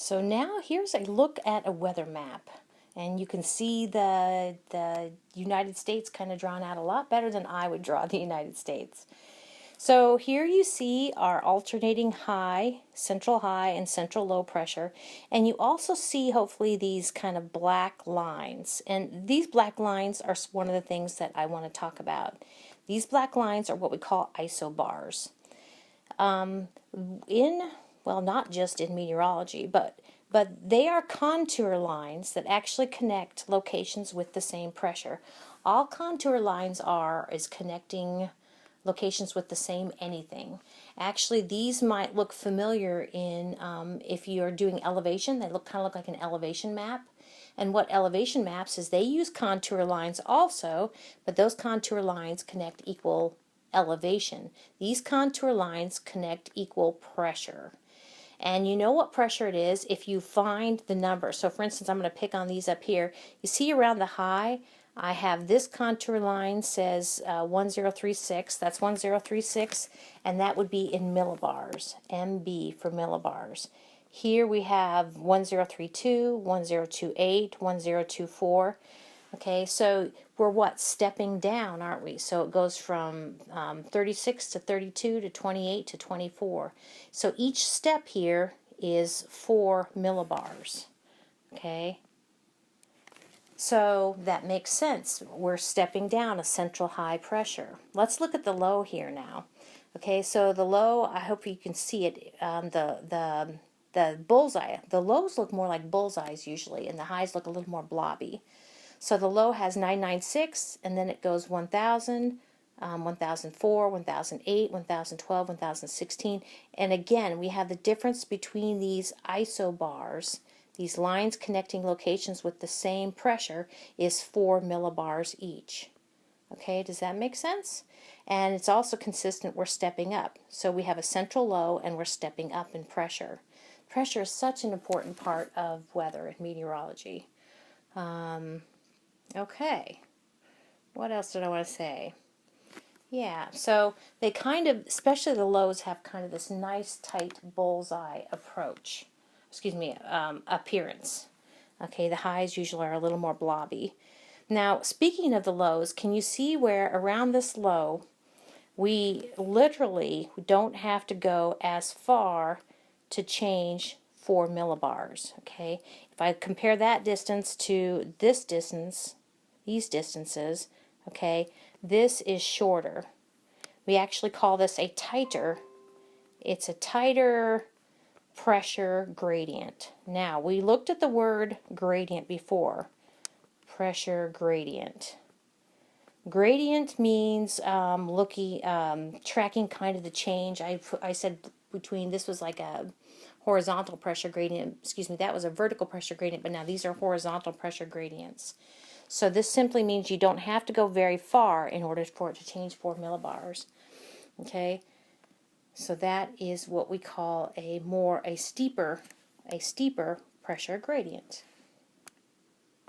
So now here's a look at a weather map. And you can see the United States kind of drawn out a lot better than I would draw the United States. So here you see our alternating high, and central low pressure. And you also see hopefully these kind of black lines. And these black lines are one of the things that I want to talk about. These black lines are what we call isobars. Well, not just in meteorology, but they are contour lines that actually connect locations with the same pressure. All contour lines is connecting locations with the same anything. Actually, these might look familiar in if you're doing elevation. They kind of look like an elevation map. And what elevation maps is, they use contour lines also, but those contour lines connect equal elevation. These contour lines connect equal pressure. And you know what pressure it is if you find the number. So for instance, I'm going to pick on these up here. You see around the high, I have this contour line says 1036. That's 1036, and that would be in millibars, MB for millibars. Here we have 1032, 1028, 1024. Okay, so we're what? Stepping down, aren't we? So it goes from 36 to 32 to 28 to 24. So each step here is 4 millibars. Okay, so that makes sense. We're stepping down a central high pressure. Let's look at the low here now. Okay, so the low, I hope you can see it. The bullseye. The lows look more like bullseyes usually, and the highs look a little more blobby. So the low has 996, and then it goes 1000, 1004, 1008, 1012, 1016. And again, we have the difference between these isobars, these lines connecting locations with the same pressure, is 4 millibars each. Okay, does that make sense? And it's also consistent, we're stepping up. So we have a central low, and we're stepping up in pressure. Pressure is such an important part of weather and meteorology. Okay, what else did I want to say? Yeah, so they kind of, especially the lows, have kind of this nice tight bullseye appearance. Okay, the highs usually are a little more blobby. Now, speaking of the lows, can you see where around this low, we literally don't have to go as far to change 4 millibars, okay? If I compare that distance to this distance, these distances, okay, this is shorter. We actually call this a tighter, it's a tighter pressure gradient. Now, we looked at the word gradient before, pressure gradient. Gradient means tracking kind of the change. I said between, this was like a horizontal pressure gradient, that was a vertical pressure gradient, but now these are horizontal pressure gradients. So this simply means you don't have to go very far in order for it to change 4 millibars. Okay, so that is what we call a steeper pressure gradient.